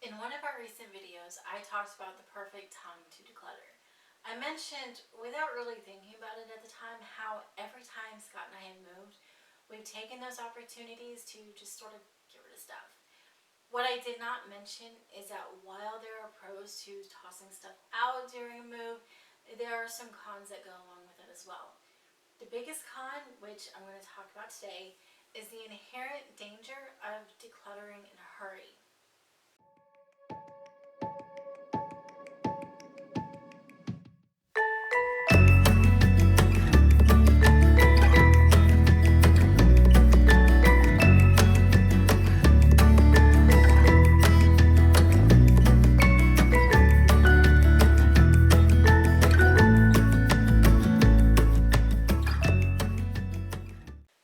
In one of our recent videos, I talked about the perfect time to declutter. I mentioned, without really thinking about it at the time, how every time Scott and I have moved, we've taken those opportunities to just sort of get rid of stuff. What I did not mention is that while there are pros to tossing stuff out during a move, there are some cons that go along with it as well. The biggest con, which I'm going to talk about today, is the inherent danger of decluttering in a hurry.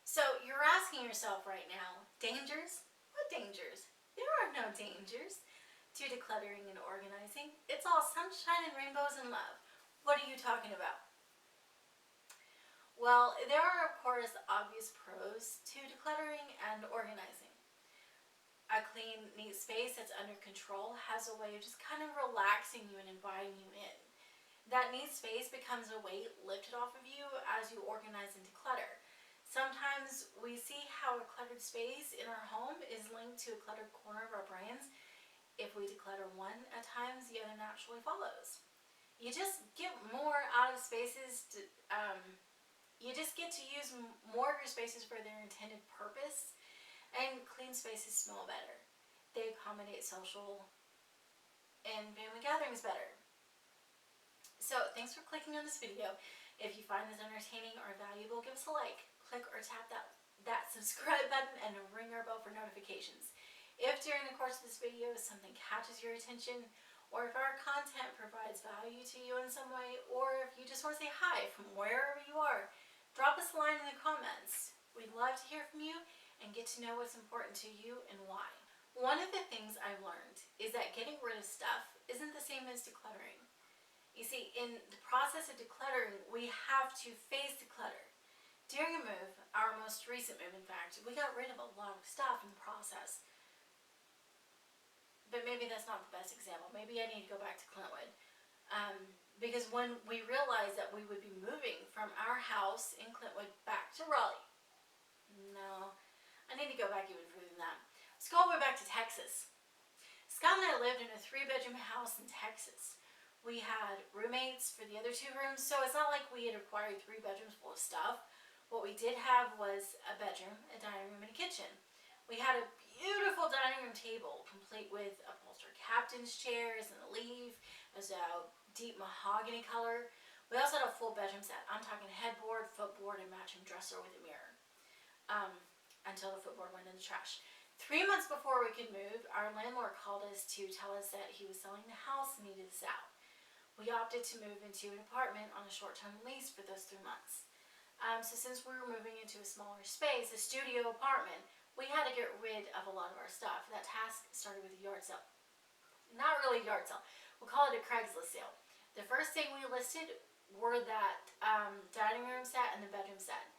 So you're asking yourself right now, dangers? What dangers? There are no dangers to decluttering and organizing. It's all sunshine and rainbows and love. What are you talking about? Well, there are of course obvious pros to decluttering and organizing. A clean, neat space that's under control has a way of just kind of relaxing you and inviting you in. That neat space becomes a weight lifted off of you as you organize and declutter. Sometimes we see how a cluttered space in our home is linked to a cluttered corner of our brains. If we declutter one at times, the other naturally follows. You just get more out of spaces. You just get to use more of your spaces for their intended purpose, and clean spaces smell better. They accommodate social and family gatherings better. So thanks for clicking on this video. If you find this entertaining or valuable, give us a like. Click or tap that subscribe button and ring our bell for notifications. If during the course of this video something catches your attention, or if our content provides value to you in some way, or if you just want to say hi from wherever you are, drop us a line in the comments. We'd love to hear from you and get to know what's important to you and why. One of the things I've learned is that getting rid of stuff isn't the same as decluttering. You see, in the process of decluttering, we have to face the clutter. During a move, our most recent move in fact, we got rid of a lot of stuff in the process. But maybe that's not the best example. Maybe I need to go back to Clintwood. Because when we realized that we would be moving from our house in Clintwood back to Raleigh. No, I need to go back even further than that. Let's go all the way back to Texas. Scott and I lived in a 3-bedroom house in Texas. We had roommates for the other 2 rooms, so it's not like we had acquired 3 bedrooms full of stuff. What we did have was a bedroom, a dining room, and a kitchen. We had a beautiful dining room table, complete with upholstered captain's chairs and a leaf. It was a deep mahogany color. We also had a full bedroom set. I'm talking headboard, footboard, and matching dresser with a mirror. Until the footboard went in the trash. 3 months before we could move, our landlord called us to tell us that he was selling the house and needed us out. We opted to move into an apartment on a short-term lease for those 3 months. So since we were moving into a smaller space, a studio apartment, we had to get rid of a lot of our stuff. That task started with a yard sale. Not really a yard sale. We'll call it a Craigslist sale. The first thing we listed were that dining room set and the bedroom set.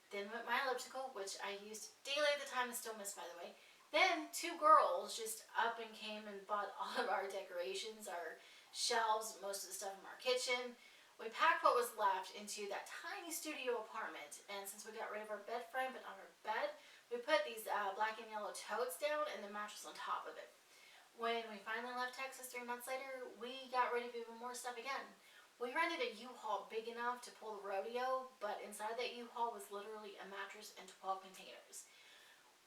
Then went my elliptical, which I used daily at the time and still miss, by the way. Then 2 girls just up and came and bought all of our decorations, our shelves, most of the stuff from our kitchen. We packed what was left into that tiny studio apartment, and since we got rid of our bed frame but not our bed, we put these black and yellow totes down and the mattress on top of it. When we finally left Texas 3 months later, we got rid of even more stuff again. We rented a U-Haul big enough to pull the rodeo, but inside that U-Haul was literally a mattress and 12 containers.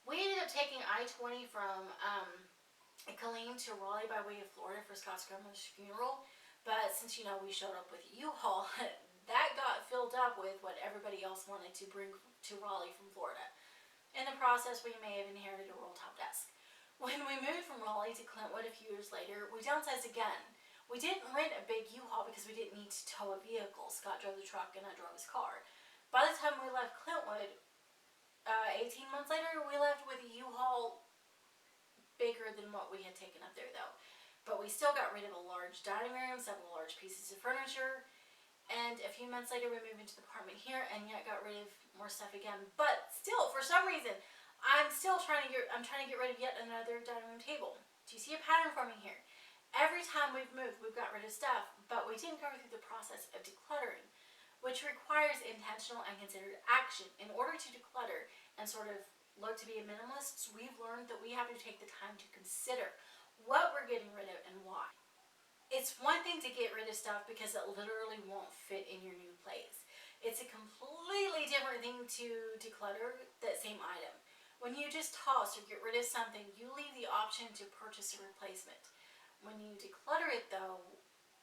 We ended up taking I-20 from Killeen to Raleigh by way of Florida for Scott's grandmother's funeral. But since we showed up with a U-Haul, that got filled up with what everybody else wanted to bring to Raleigh from Florida. In the process, we may have inherited a roll-top desk. When we moved from Raleigh to Clintwood a few years later, we downsized again. We didn't rent a big U-Haul because we didn't need to tow a vehicle. Scott drove the truck and I drove his car. By the time we left Clintwood, 18 months later, we left with a U-Haul bigger than what we had taken up there though. But we still got rid of a large dining room, several large pieces of furniture, and a few months later we moved into the apartment here and yet got rid of more stuff again. But still, for some reason, I'm trying to get rid of yet another dining room table. Do you see a pattern forming here? Every time we've moved, we've got rid of stuff, but we didn't go through the process of decluttering, which requires intentional and considered action. In order to declutter and sort of look to be a minimalist, we've learned that we have to take the time to consider what we're getting rid of and why. It's one thing to get rid of stuff because it literally won't fit in your new place. It's a completely different thing to declutter that same item. When you just toss or get rid of something, you leave the option to purchase a replacement. When you declutter it though,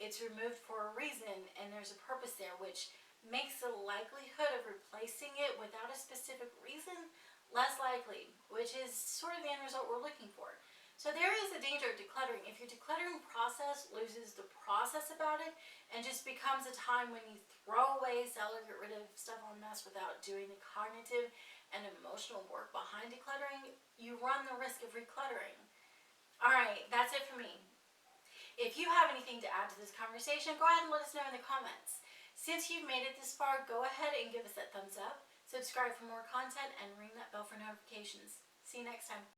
it's removed for a reason and there's a purpose there, which makes the likelihood of replacing it without a specific reason less likely, which is sort of the end result we're looking for. So there is a danger of decluttering. If your decluttering process loses the process about it and just becomes a time when you throw away, sell, or get rid of stuff en masse without doing the cognitive and emotional work behind decluttering, you run the risk of recluttering. Alright, that's it for me. If you have anything to add to this conversation, go ahead and let us know in the comments. Since you've made it this far, go ahead and give us that thumbs up, subscribe for more content, and ring that bell for notifications. See you next time.